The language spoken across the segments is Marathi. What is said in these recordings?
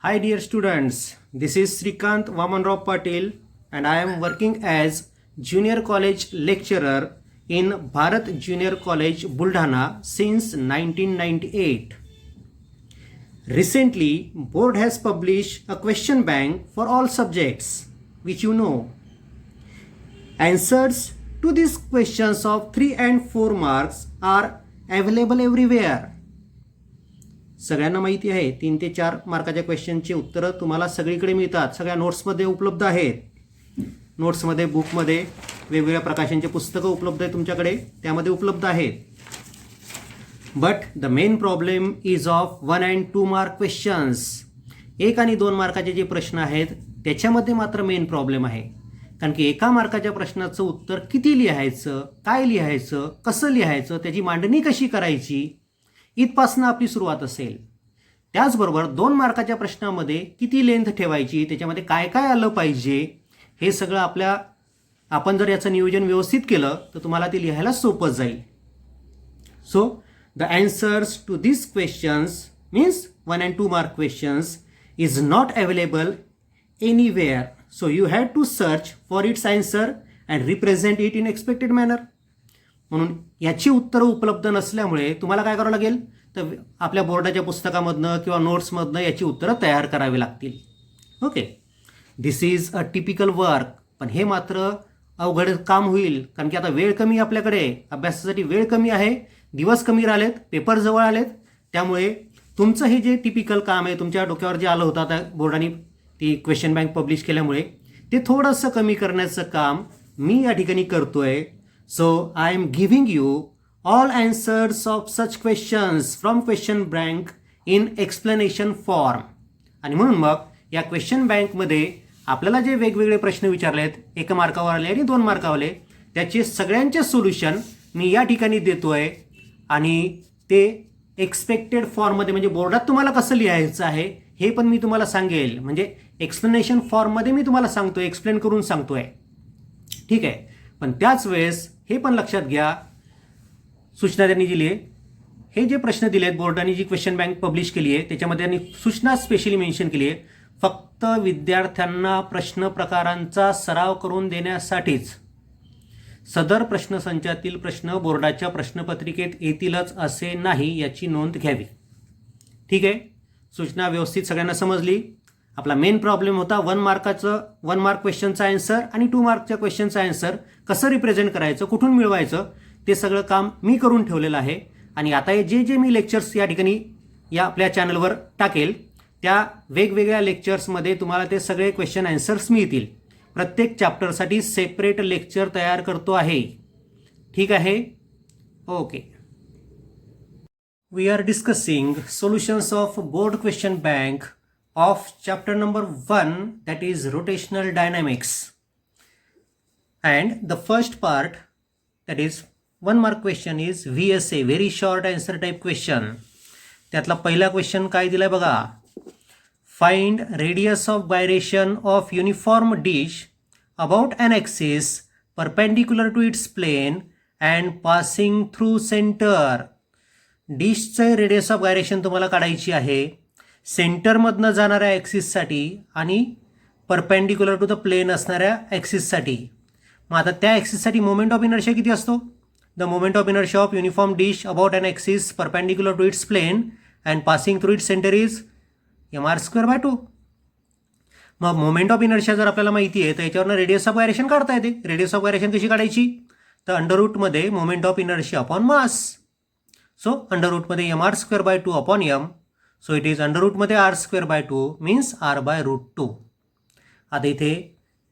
Hi dear students, this is Srikant Vamanrao Patil and I am working as Junior College Lecturer in Bharat Junior College Buldhana since 1998. Recently, board has published a question bank for all subjects, which you know. Answers to these questions of 3 and 4 marks are available everywhere. सगळ्यांना माहिती आहे 3 ते 4 मार्काच्या क्वेश्चनची उत्तरं तुम्हाला सगळीकडे मिळतात. सगळ्या नोट्समध्ये उपलब्ध आहेत. नोट्समध्ये बुकमध्ये वेगवेगळ्या प्रकाशनचे पुस्तकं उपलब्ध आहेत तुमच्याकडे, त्यामध्ये उपलब्ध आहेत. But the main problem is of 1 and 2 mark questions. 1 आणि 2 मार्काचे जे प्रश्न आहेत त्याच्यामध्ये मात्र मेन प्रॉब्लेम आहे. कारण की 1 मार्काच्या प्रश्नाचं उत्तर किती लिहायचं, काय लिहायचं, कसं लिहायचं, त्याची मांडणी कशी करायची, इथपासून आपली सुरुवात असेल. त्याचबरोबर 2 मार्काच्या प्रश्नामध्ये किती लेंथ ठेवायची, त्याच्यामध्ये काय काय आलं पाहिजे, हे सगळं आपण जर याचं नियोजन व्यवस्थित केलं तर तुम्हाला ते लिहायला सोपं जाईल. So the answers to this questions means 1 and 2 mark questions is not available anywhere. So you have to search for its answer and represent it in expected manner. म्हणून याची उत्तरं उपलब्ध नसल्यामुळे तुम्हाला काय करावं लागेल, तर आपल्या बोर्डाच्या पुस्तकामधनं किंवा नोट्समधनं याची उत्तरं तयार करावी लागतील. Okay, this is a typical work. पण हे मात्र अवघड काम होईल, कारण की आता वेळ कमी आपल्याकडे, अभ्यासासाठी वेळ कमी आहे, दिवस कमी राहिलेत, पेपर जवळ आलेत. त्यामुळे तुमचं हे जे टिपिकल काम आहे, तुमच्या डोक्यावर जे आलं होतं आता बोर्डाने ती क्वेश्चन बँक पब्लिश केल्यामुळे, ते थोडंसं कमी करण्याचं काम मी या ठिकाणी करतोय. So I am giving you all answers of such questions from question bank in explanation form. आणि म्हणून मग या क्वेश्चन बँकमध्ये आपल्याला जे वेगवेगळे प्रश्न विचारलेत, 1 मार्कावर आले आणि 2 मार्कावर आले, त्याचे सगळ्यांचे सोल्युशन मी या ठिकाणी देतोय. आणि ते एक्सपेक्टेड फॉर्ममध्ये, म्हणजे बोर्डात तुम्हाला कसं लिहायचं आहे हे पण मी तुम्हाला सांगेल. म्हणजे एक्सप्लेनेशन फॉर्ममध्ये मी तुम्हाला सांगतोय, एक्सप्लेन करून सांगतोय. ठीक आहे, पण त्याच वेळेस हे पण लक्षात घ्या, सूचना त्यांनी दिली आहे, हे जे प्रश्न दिले आहेत बोर्डाने जी क्वेश्चन बँक पब्लिश केली आहे त्याच्यामध्ये त्यांनी सूचना स्पेशली मेन्शन केली आहे, फक्त विद्यार्थ्यांना प्रश्न प्रकारांचा सराव करून देण्यासाठीच. सदर प्रश्नसंचातील प्रश्न बोर्डाच्या प्रश्नपत्रिकेत येतीलच असे नाही, याची नोंद घ्यावी. ठीक आहे, सूचना व्यवस्थित सगळ्यांना समजली. आपला मेन प्रॉब्लेम होता 1 मार्क क्वेश्चनचा आन्सर आणि 2 मार्कच्या क्वेश्चनचा आन्सर कसं रिप्रेझेंट करायचं, कुठून मिळवायचं, ते सगळं काम मी करून ठेवलेलं आहे. आणि आता हे जे मी लेक्चर्स या ठिकाणी या आपल्या चॅनलवर टाकेल, त्या वेगवेगळ्या लेक्चर्समध्ये तुम्हाला ते सगळे क्वेश्चन आन्सर्स मिळतील. प्रत्येक चॅप्टरसाठी सेपरेट लेक्चर तयार करतो आहे. ठीक आहे, okay. We are discussing solutions of board question bank of chapter number 1, that is rotational dynamics. And the first part, that is 1 mark question, is VSA, very short answer type question. त्यातला पहिला क्वेश्चन काय दिलाय बघा, find radius of gyration of uniform dish about an axis perpendicular to its plane and passing through center. डिशचं रेडियस ऑफ गायरेशन तुम्हाला काढायची आहे सेंटरमधनं जाणाऱ्या ॲक्सिससाठी आणि परपेंडिक्युलर टू द प्लेन असणाऱ्या ॲक्सिससाठी. मग आता त्या ॲक्सिससाठी मोमेंट ऑफ इनर्शिया किती असतो, the moment of inertia of uniform disc about an axis perpendicular to its plane and passing through its centre is mr²/2. मग मोमेंट ऑफ इनर्शिया जर आपल्याला माहिती आहे तर याच्यावरनं रेडियस ऑफ गायरेशन काढता येते. रेडियस ऑफ गायरेशन कशी काढायची, तर अंडररूटमध्ये moment of inertia upon mass. So अंडररूटमध्ये mr²/2 upon m. So it is अंडररूटमध्ये r²/2 मीन्स r/√2. आता इथे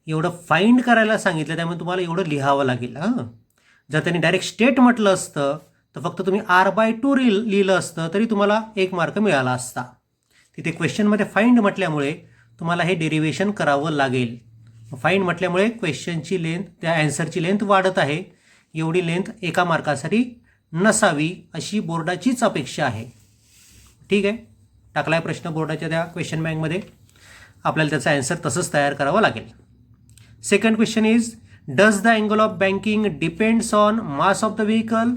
एवढं फाइंड करायला सांगितलं, त्यामुळे तुम्हाला एवढं लिहावं लागेल. जर त्यांनी डायरेक्ट स्टेट म्हटलं असतं तर फक्त तुम्ही r/2 लिहिलं असतं तरी तुम्हाला 1 मार्क मिळाला असता. तिथे क्वेश्चनमध्ये फाइंड म्हटल्यामुळे तुम्हाला हे डेरिव्हेशन करावं लागेल. फाइंड म्हटल्यामुळे क्वेश्चनची लेंथ, त्या ॲन्सरची लेंथ वाढत आहे. एवढी लेंथ 1 मार्कासाठी नसावी अशी बोर्डाचीच अपेक्षा आहे. ठीक आहे, टाकलाय प्रश्न बोर्डाच्या त्या क्वेश्चन बँकमध्ये, आपल्याला त्याचा आन्सर तसंच तयार करावं लागेल. Second question is, does the angle of banking depends on mass of the vehicle.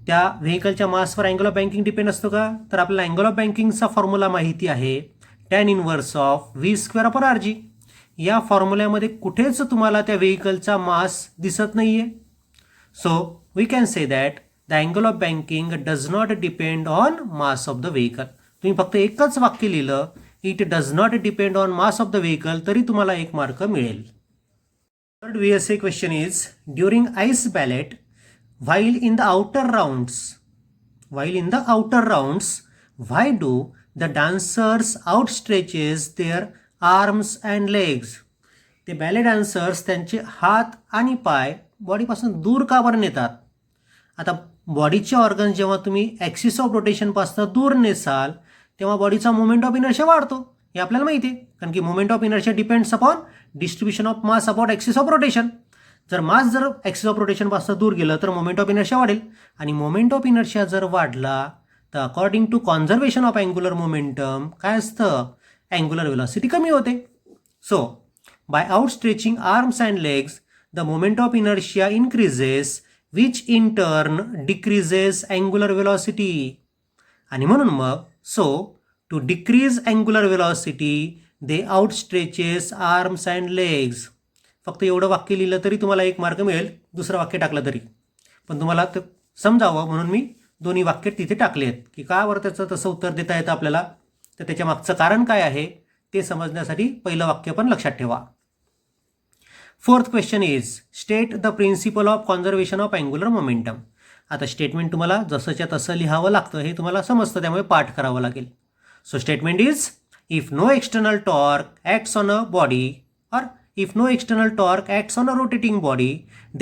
त्या व्हेकलच्या मासवर अँगल ऑफ बँकिंग डिपेंड असतो का, तर आपल्याला अँगल ऑफ बँकिंगचा फॉर्म्युला माहिती आहे, tan inverse of v square upon r g. या फॉर्म्युल्यामध्ये कुठेच तुम्हाला त्या व्हेकलचा मास दिसत नाही आहे. So we can say that the angle of banking does not depend on mass of the vehicle. तुम्ही फक्त एकच वाक्य लिहिलं, it does not depend on mass of the vehicle, तरी तुम्हाला 1 मार्क मिळेल. Third VSA question is during ice ballet while in the outer rounds, why do the dancers outstretches their arms and legs? ते बॅले डान्सर्स त्यांचे हात आणि पाय बॉडीपासून दूर का बरं नेतात? आता बॉडीचे ऑर्गन्स जेव्हा तुम्ही ॲक्सिस ऑफ रोटेशनपासून दूर नेसाल तेव्हा बॉडीचा मोमेंट ऑफ इनर्शिया वाढतो, हे आपल्याला माहिती आहे. कारण की moment of inertia depends upon distribution of mass about axis of rotation. जर मास जर ॲक्सिस ऑफ रोटेशनपासून दूर गेलं तर मोमेंट ऑफ इनर्शिया वाढेल, आणि मोमेंट ऑफ इनर्शिया जर वाढला तर according to conservation of angular momentum काय असतं, अँग्युलर वेलॉसिटी कमी होते. So by outstretching arms and legs the moment of inertia increases which in turn decreases angular velocity. आणि म्हणून मग so to decrease angular velocity they outstretches arms and legs. फक्त एवढं वाक्य लिहिलं तरी तुम्हाला 1 मार्क मिळेल, दुसरं वाक्य टाकलं तरी. पण तुम्हाला ते समजावं म्हणून मी दोन्ही वाक्य तिथे टाकले आहेत की का बरं त्याचं तसं उत्तर देता येतं आपल्याला, तर त्याच्या मागचं कारण काय आहे ते समजण्यासाठी पहिलं वाक्य पण लक्षात ठेवा. Fourth question is state the principle of conservation of angular momentum. आता स्टेटमेंट तुम्हाला जसंच्या तसं लिहावं लागतं, हे तुम्हाला समजतं, त्यामुळे पाठ करावं लागेल. So statement is if no external torque acts on a body or if no external torque acts on a rotating body,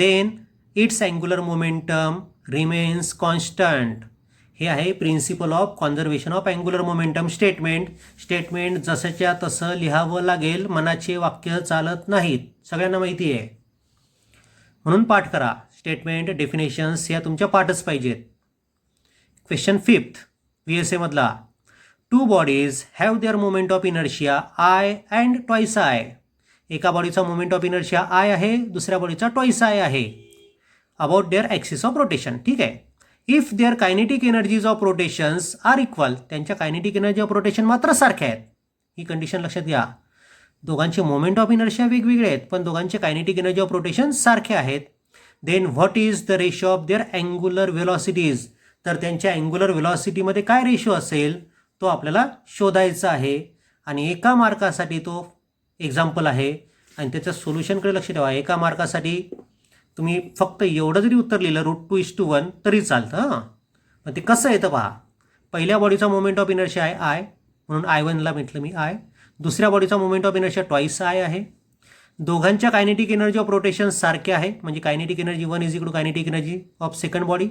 then its angular momentum remains constant. हे आहे principle of conservation of angular momentum statement. Statement जसंच्या तसं लिहावं लागेल, मनाचे वाक्य चालत नाहीत, सगळ्यांना माहिती आहे. म्हणून पाठ करा. स्टेटमेंट डेफिनेशन्स या तुमच्या पाठच पाहिजेत. क्वेश्चन 5th VSA मधला, two bodies have there moment of inertia I and twice I. एका बॉडीचा मोमेंट ऑफ इनर्शिया I आहे, दुसऱ्या बॉडीचा ट्वाईस I आहे, about their axis of rotation. ठीक आहे. If their kinetic energies of rotations are equal, त्यांच्या कायनेटिक एनर्जी ऑफ रोटेशन मात्र सारख्या आहेत. ही कंडिशन लक्षात घ्या. दोघांचे मोमेंट ऑफ इनर्शिया वेगवेगळे आहेत पण दोघांचे कायनेटिक एनर्जी ऑफ रोटेशन सारखे आहेत. Then what is the ratio of their angular velocities. तर त्यांच्या अँग्युलर वेलॉसिटीमध्ये काय रेशो असेल तो आपल्याला शोधायचा आहे, आणि एका मार्कासाठी तो एक्झाम्पल आहे आणि त्याच्या सोल्युशनकडे लक्ष ठेवा. एका मार्कासाठी तुम्ही फक्त एवढं जरी उत्तर लिहिलं √2:1 तरी चालतं. हां, पण ते कसं येतं पहा. पहिल्या बॉडीचा मोमेंट ऑफ इनर्शिया आहे I, म्हणून I1ला म्हटलं मी I. दुसऱ्या बॉडीचा moment of inertia twice I आहे. दोघांच्या कायनेटिक एनर्जी ऑफ रोटेशन सारखे आहे, म्हणजे kinetic energy 1 is equal to kinetic energy of second body.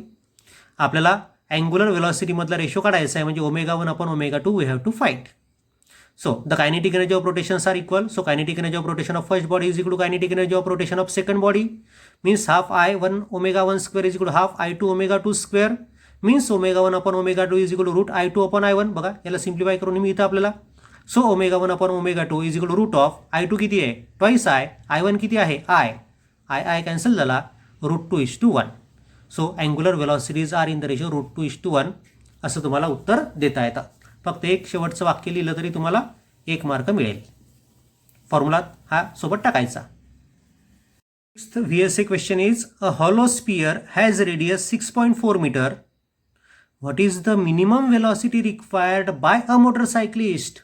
आपल्याला अँग्युलर वेलॉसिटीमधला रेशो काढायचा आहे, म्हणजे ω1 upon ω2 we have to find. So the kinetic energy of rotations are equal. So kinetic energy of rotation of first body is equal to kinetic energy of rotation of second body. Means half I1 ω1 square is equal to half I2 ω2 square. Means ω1 upon ω2 is equal to √I2 upon I1. बघा याला सिम्प्लिफाय करून मी इथं आपल्याला. So ω1 upon ω2 is equal to root of I2 किती आहे ट्वाईस I, I1 किती आहे I कॅन्सल झाला √2:1. So angular velocities are in the ratio √2:1 असं तुम्हाला उत्तर देता येतं. फक्त एक शेवटचं वाक्य लिहिलं तरी तुम्हाला 1 मार्क मिळेल. फॉर्म्युला हा सोबत टाकायचा. Next VSA question is a hollow sphere has radius 6.4 meter. What is the minimum velocity required by a motorcyclist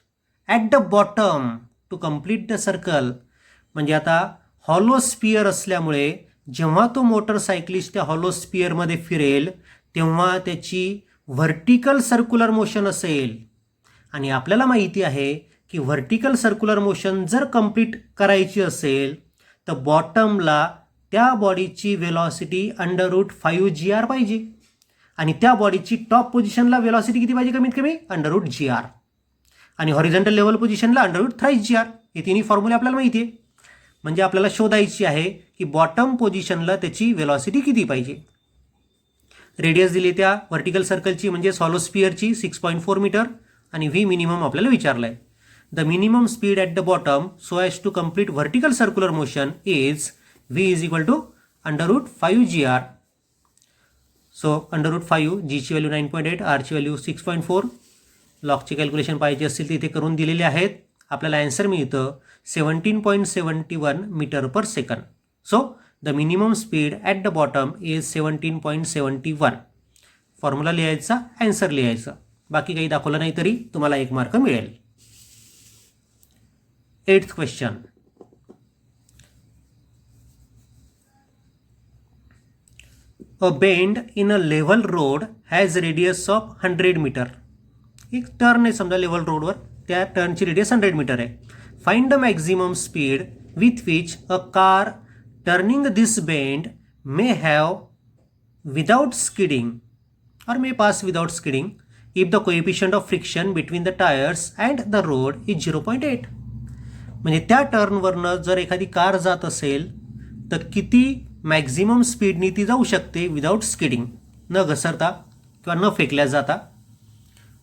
at the bottom to complete the circle? म्हणजे आता हॉलो स्पियर असल्यामुळे जेव्हा तो मोटरसायकलिस्ट त्या हॉलो स्पियरमध्ये फिरेल तेव्हा त्याची व्हर्टिकल सर्क्युलर मोशन असेल, आणि आपल्याला माहिती आहे की व्हर्टिकल सर्क्युलर मोशन जर कंप्लीट करायची असेल तर बॉटमला त्या बॉडीची वेलॉसिटी √5gr पाहिजे, आणि त्या बॉडीची टॉप पोझिशनला वेलॉसिटी किती पाहिजे कमीत कमी √gr, आणि हॉरिझॉन्टल लेवल पोझिशनला √3gr. हे तिन्ही फॉर्म्युले आपल्याला माहिती आहे. म्हणजे आपल्याला शोधायची आहे की बॉटम पोझिशनला त्याची वेलॉसिटी किती पाहिजे. रेडियस दिली त्या व्हर्टिकल सर्कलची म्हणजे हॉलो स्पियरची 6.4 मीटर, आणि व्ही मिनिमम आपल्याला विचारलं आहे. The minimum speed at the bottom so as to complete vertical circular motion is v is equal to √5gr. So √5 जीची व्हॅल्यू 9.8, आरची व्हॅल्यू 6.4. लॉकची कॅल्क्युलेशन पाहिजे असतील तर इथे करून दिलेले आहेत. आपल्याला ॲन्सर मिळतं 17.71 metre per second. So the minimum speed at the bottom is 17.71. Formula लिहायचा, ॲन्सर लिहायचं, बाकी काही दाखवलं नाही तरी तुम्हाला 1 मार्क मिळेल. 8th question. A bend in a level road has radius of 100 metre. एक टर्न आहे समजा लेवल रोडवर, त्या टर्नची रेडियस 100 मीटर आहे. Find the maximum speed with which a car turning this bend may have without skidding or may pass without skidding if the coefficient of friction between the tires and the road is 0.8. म्हणजे त्या टर्नवरनं जर एखादी कार जात असेल तर किती मॅक्झिमम स्पीडनी ती जाऊ शकते विदाउट स्किडिंग, न घसरता किंवा न फेकल्या जाता.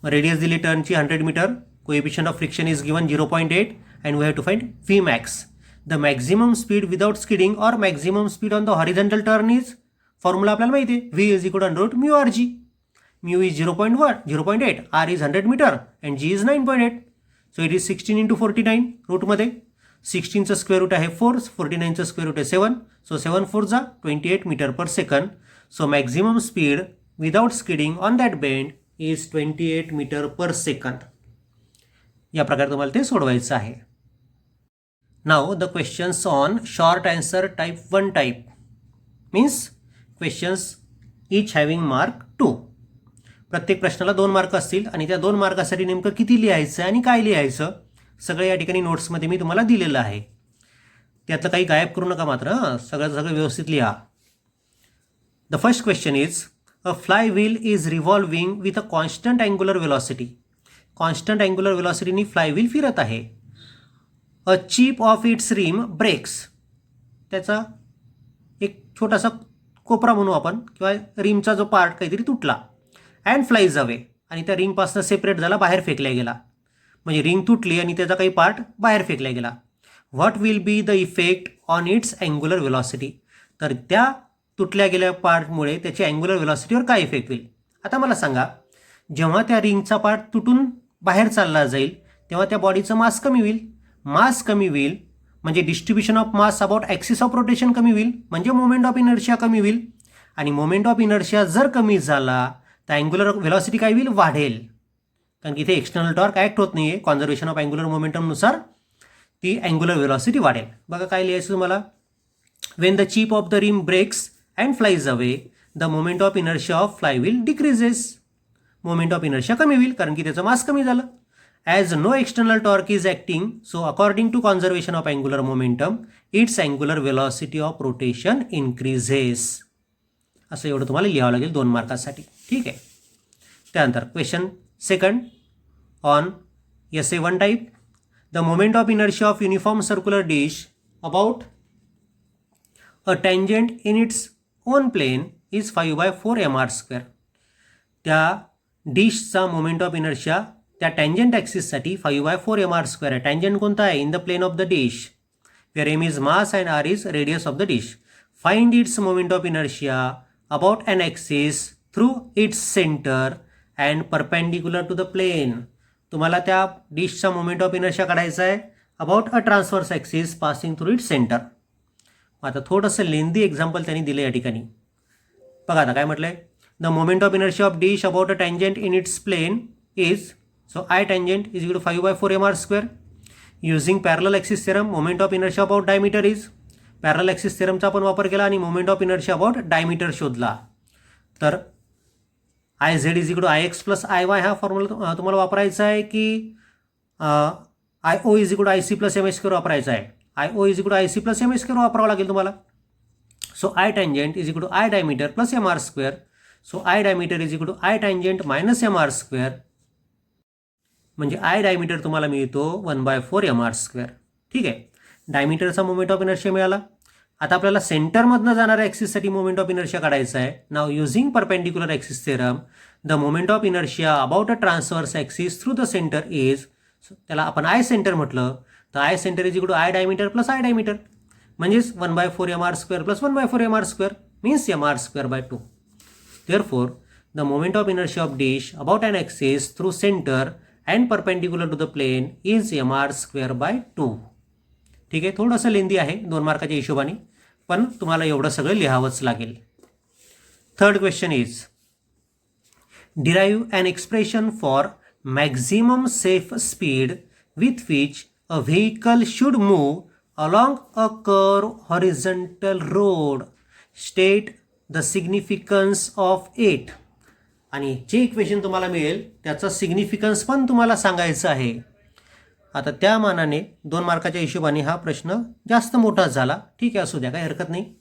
रेडियस दिली टर्नची 100 metre, coefficient of friction is given 0.8 and we have to find V max. The maximum speed without skidding or maximum speed on the horizontal turn is, formula आपल्याला माहिती आहे, V is equal to under root mu R G. Mu is 0.8, R is 100 metre and G is 9.8. So it is 16 into 49 रूटमध्ये. 16चं स्क्वेअर रूट आहे 4, 49चं स्क्वेअर रूट आहे 7. सो 7 4 जा 28 metre per second. So maximum speed without skidding on that bend is 28 metre per second. या प्रकारे तुम्हाला ते सोडवायचं आहे. Now the questions on short answer type 1 type means questions each having mark 2. प्रत्येक प्रश्नाला 2 मार्क असतील आणि त्या 2 मार्कासाठी नेमकं किती लिहायचं आणि काय लिहायचं सगळं या ठिकाणी नोट्समध्ये मी तुम्हाला दिलेलं आहे. त्यातलं काही गायब करू नका मात्र, सगळं व्यवस्थित लिहा. The first question is a flywheel is revolving with a constant angular velocity. Constant angular वेलॉसिटीनी फ्लाय व्हील फिरत आहे. A chip of its rim breaks. त्याचा एक छोटासा कोपरा म्हणू आपण, किंवा रिमचा जो पार्ट काहीतरी तुटला. अँड फ्लाईज अवे, आणि त्या रिंगपासून सेपरेट झाला, बाहेर फेकल्या गेला. म्हणजे रिंग तुटली आणि त्याचा काही पार्ट बाहेर फेकला गेला. What will be the effect on it's angular velocity. तर त्या तुटल्या गेल्या पार्टमुळे त्याची अँग्युलर वेलॉसिटीवर काय इफेक्ट होईल. आता मला सांगा, जेव्हा त्या रिंगचा पार्ट तुटून बाहेर चालला जाईल तेव्हा त्या बॉडीचं मास कमी होईल. मास कमी होईल म्हणजे distribution of mass about axis of rotation कमी होईल, म्हणजे मोमेंट ऑफ इनर्शिया कमी होईल. आणि मोमेंट ऑफ इनर्शिया जर कमी झाला तर अँग्युलर वेलॉसिटी काय होईल, वाढेल. कारण की इथे एक्सटर्नल टॉर्क ॲक्ट होत नाही आहे. कॉन्झर्वेशन ऑफ अँग्युलर मोमेंटमनुसार ती अँग्युलर वेलॉसिटी वाढेल. बघा काय लिहायचं तुम्हाला. When the chip of the rim breaks and flies away the moment of inertia of flywheel decreases. Moment of inertia कमी होईल कारण की त्याचं मास कमी झालं. As no external torque is acting so according to conservation of angular momentum its angular velocity of rotation increases. असं एवढं तुम्हाला लिहावं लागेल 2 मार्कासाठी. ठीक आहे. त्यानंतर question second on SA1 type. The moment of inertia of uniform circular disc about a tangent in its own plane is 5/4 mr². त्या डिशचा मोमेंट ऑफ इनर्शिया त्या टँजंट ॲक्सिससाठी 5/4 mr² आहे. टँजंट कोणता आहे, in the plane of the disc, where m is mass and r is radius of the disc. Find its moment of inertia about an axis through its center and perpendicular to the plane. तुम्हाला त्या डिशचा मोमेंट ऑफ इनर्शिया काढायचा आहे about a transverse axis passing through its centre. आता थोडंसं लेंदी एक्झाम्पल त्यांनी दिलं या ठिकाणी. बघा आता काय म्हटलं आहे. The moment of inertia of disc about a tangent in its plane is, so I tangent is equal to 5/4 mr². Using parallel axis theorem moment of inertia about diameter is. Parallel axis थेरमचा आपण वापर केला आणि moment of inertia about diameter शोधला. तर IZ is equal to IX plus IY हा फॉर्म्युला तुम्हाला वापरायचा आहे की IO is equal to IC plus MH² वापरायचा आहे. IO is equal to IC plus MH² वापरावं लागेल तुम्हाला. सो I tangent is equal to I diameter plus mr². So I diameter is equal to I tangent minus mr². म्हणजे I डायमीटर तुम्हाला मिळतो 1/4 mr². ठीक आहे. डायमीटरचा मोमेंट ऑफ इनर्शिया मिळाला. आता आपल्याला सेंटरमधनं जाणाऱ्या ॲक्सिससाठी मोमेंट ऑफ इनर्शिया काढायचा आहे. नाव using perpendicular axis theorem the moment of inertia about a transverse axis through the centre is, त्याला आपण आय सेंटर म्हटलं तर I centre is equal to I diameter plus I diameter, म्हणजेच 1/4 mr² plus 1/4 mr² means mr²/2. Therefore, the moment of inertia of dish about an axis through center and perpendicular to the plane is mr²/2. ठीक आहे, थोडंसं लेंदी आहे 2 मार्काच्या हिशोबाने, पण तुम्हाला एवढं सगळं लिहावंच लागेल. Third question is derive an expression for maximum safe speed with which a vehicle should move along a curved horizontal road. State the significance of it. आणि जे इक्वेशन तुम्हाला मिळेल त्याचा सिग्निफिकन्स पण तुम्हाला सांगायचं आहे. आता त्या मानाने 2 मार्काच्या हिशोबाने हा प्रश्न जास्त मोठा झाला. ठीक आहे, असू द्या, काही हरकत नाही.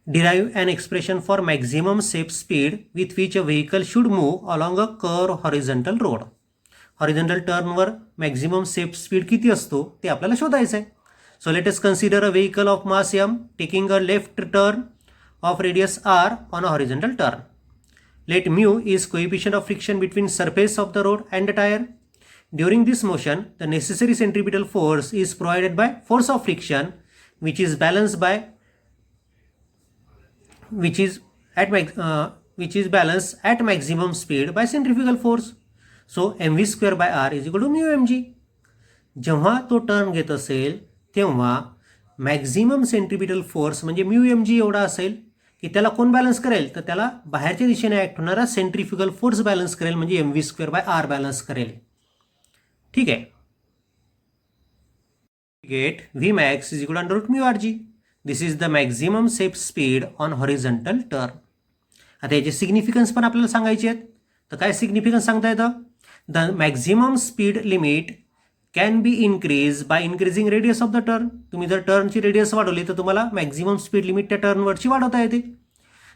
Derive an expression for maximum safe speed with which a vehicle should move along a curved horizontal road. Horizontal टर्नवर मॅक्झिमम सेफ स्पीड किती असतो ते आपल्याला शोधायचं आहे. So let us consider a vehicle of mass m taking a left turn of radius r on a horizontal turn. Let mu is coefficient of friction between surface of the road and the tire. During this motion, the necessary centripetal force is provided by force of friction, which is balanced at maximum speed by centrifugal force. So mv²/r is equal to mu mg. जेव्हा तो टर्न घेत असेल तेव्हा मॅक्झिमम सेंट्रिपिटल फोर्स म्हणजे म्यू एम जी एवढा असेल की त्याला कोण बॅलन्स करेल, तर त्याला बाहेरच्या दिशेने ॲक्ट होणारा सेंट्रिफ्युगल फोर्स बॅलन्स करेल, म्हणजे mv²/r बॅलन्स करेल. ठीक आहे. Get V max is equal to √μrg. This is the maximum safe speed on horizontal turn. आता याचे सिग्निफिकन्स पण आपल्याला सांगायचे आहेत. तर काय सिग्निफिकन्स सांगता येतं? The maximum speed limit can be increase by increasing radius of the turn. तुम्ही जर टर्नची रेडियस वाढवली तर तुम्हाला मॅक्झिमम स्पीड लिमिट त्या टर्नवरची वाढवता येते.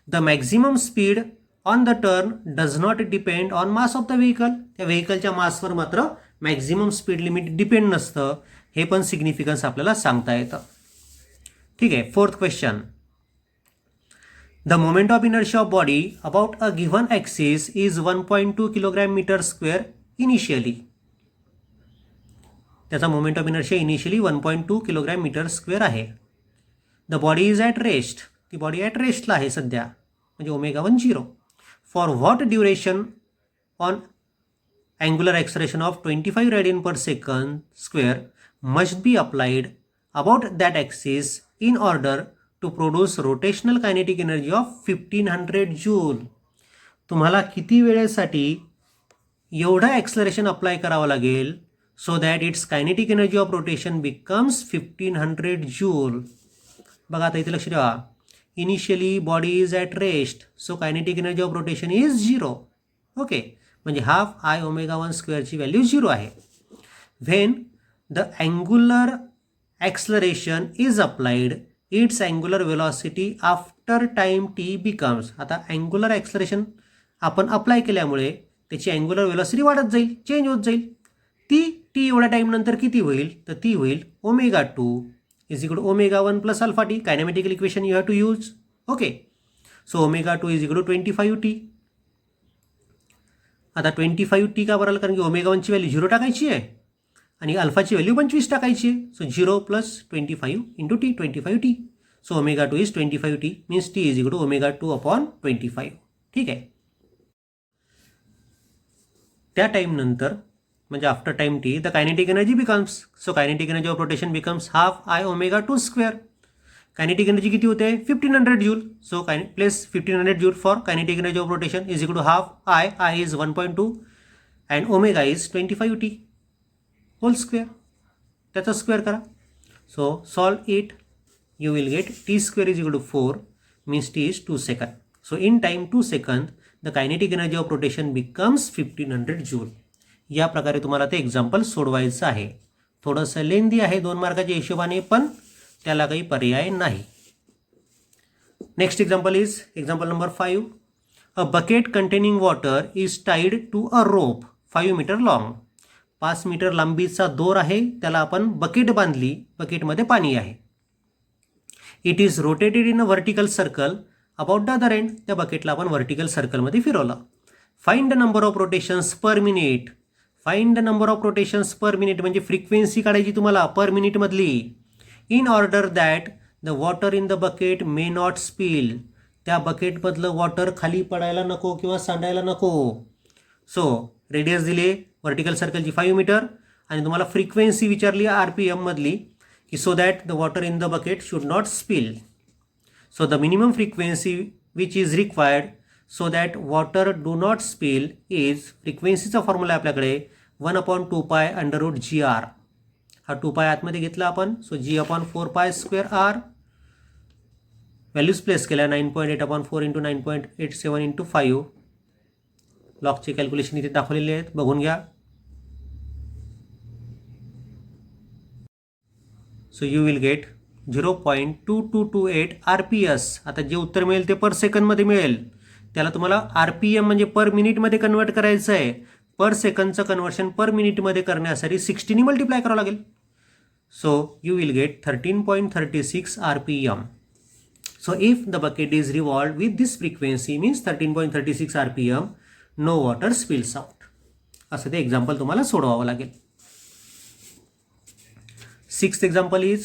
The maximum speed on the turn does not depend on mass of the vehicle. त्या व्हेकलच्या मासवर मात्र मॅक्झिमम स्पीड लिमिट डिपेंड नसतं. हे पण सिग्निफिकन्स आपल्याला सांगता येतं. ठीक आहे. Fourth question. The moment of inertia of body about a given axis is 1.2 kg/m² initially. त्याचा moment of inertia initially 1.2 kg/m² आहे. The body is at rest. ती बॉडी ॲट रेस्टला आहे सध्या, म्हणजे ω1 0. For what duration on angular acceleration of 25 rad/s² must be applied about that axis in order to produce rotational kinetic energy of 1500 joule. तुम्हाला किती वेळेसाठी एवढं ॲक्सलरेशन अप्लाय करावं लागेल so that its kinetic energy of rotation becomes 1500 joule. बघा आता इथे लक्ष ठेवा. Initially body is at rest, so kinetic energy of rotation is 0. Okay, म्हणजे हाफ I⍵1² ची व्हॅल्यू 0 आहे. When the angular acceleration is applied it's angular velocity after time t becomes. आता अँग्युलर ॲक्सलरेशन आपण अप्लाय केल्यामुळे त्याची अँग्युलर वेलॉसिटी वाढत जाईल, चेंज होत जाईल. ती टी एवढ्या टाईमनंतर किती होईल, तर ती होईल ω2 is equal to ω1 + α t. Kinematical equation you have to use. Okay, so ω2 is equal to 25t. आता 25t का बरं? कारण की ω1 ची व्हॅल्यू 0 टाकायची आहे आणि अल्फाची व्हॅल्यू 25 टाकायची आहे. So 0 + 25 × t, 25t. So ω2 is 25t means t is equal to ω2/25. ठीक आहे. त्या टाईमनंतर म्हणजे after time t the kinetic energy becomes, so kinetic energy of rotation becomes half I⍵2². Kinetic energy किती होते? 1500 joule. So place 1500 joule for kinetic energy of rotation is equal to half I is 1.2 and ω is 25t whole square. त्याचा स्क्वेअर करा. So solve it, you will get t² is equal to 4 means t is 2 second. So in time 2 second the kinetic energy of rotation becomes 1500 joule. या प्रकारे तुम्हाला ते एक्झाम्पल सोडवायचं आहे. थोडंसं लेंदी आहे 2 मार्काच्या हिशोबाने, पण त्याला काही पर्याय नाही. Next example is example number 5. A bucket containing water is tied to a rope 5 metre long. 5 metre लांबीचा दोर आहे, त्याला आपण बकेट बांधली, बकेटमध्ये पाणी आहे. It is rotated in a vertical circle about the other end. त्या बकेटला आपण व्हर्टिकल सर्कलमध्ये फिरवलं. Find the number of rotations per minute. Find the number of rotations per minute म्हणजे फ्रिक्वेन्सी काढायची तुम्हाला पर मिनिटमधली. In order that the water in the bucket may not spill. त्या बकेटमधलं वॉटर खाली पडायला नको किंवा सांडायला नको. सो रेडियस दिले व्हर्टिकल सर्कलची 5 मीटर आणि तुम्हाला फ्रिक्वेन्सी विचारली RPM मधली की so that the water in the bucket should not spill. So the minimum frequency which is required so that water do not spill is, फ्रिक्वेन्सीचा फॉर्म्युला आहे आपल्याकडे 1/2π√GR. हा 2π आतमध्ये घेतला आपण, सो G/4π²R. व्हॅल्यूज प्लेस केल्या 9.8/4 × 9.87 × 5. लॉगचे कॅल्क्युलेशन इथे दाखवलेले आहेत, बघून घ्या. So you will gate 0.2228 RPS. आता जे उत्तर मिळेल ते पर सेकंडमध्ये मिळेल. त्याला तुम्हाला RPM म्हणजे पर मिनिटमध्ये कन्वर्ट करायचं आहे. पर सेकंडचं कन्वर्शन पर मिनिटमध्ये करण्यासाठी 60ने मल्टिप्लाय करावं लागेल. So you will gate 13.36 RPM. So if the bucket is revolved with this frequency means 13.36 RPM, no water spills out. असं ते एक्झाम्पल तुम्हाला सोडवावं लागेल. 6th example is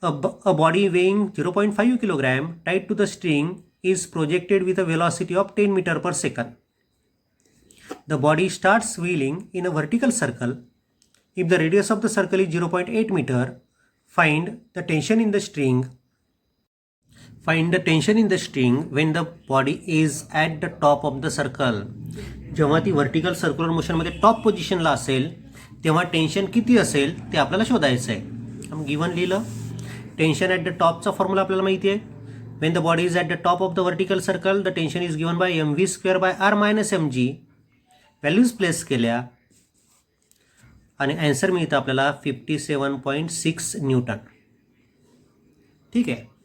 a body weighing 0.5 kilogram tied to the string is projected with a velocity of 10 meter per second. The body starts wheeling in a vertical circle. If the radius of the circle is 0.8 meter, find the tension in the string. Find the tension in the string when the body is at the top of the circle. जेव्हा ती व्हर्टिकल सर्क्युलर मोशनमध्ये टॉप पोझिशनला असेल तेव्हा टेन्शन किती असेल ते आपल्याला शोधायचं आहे. आपण गिवन लिहिलं. टेन्शन ॲट द टॉपचा फॉर्म्युला आपल्याला माहिती आहे. Wien the body is at the top of the vertical circle the tension is given by mv²/r - mg. Values place केल्या आणि ॲन्सर मिळतं आपल्याला 57.6 न्यूटन. ठीक आहे.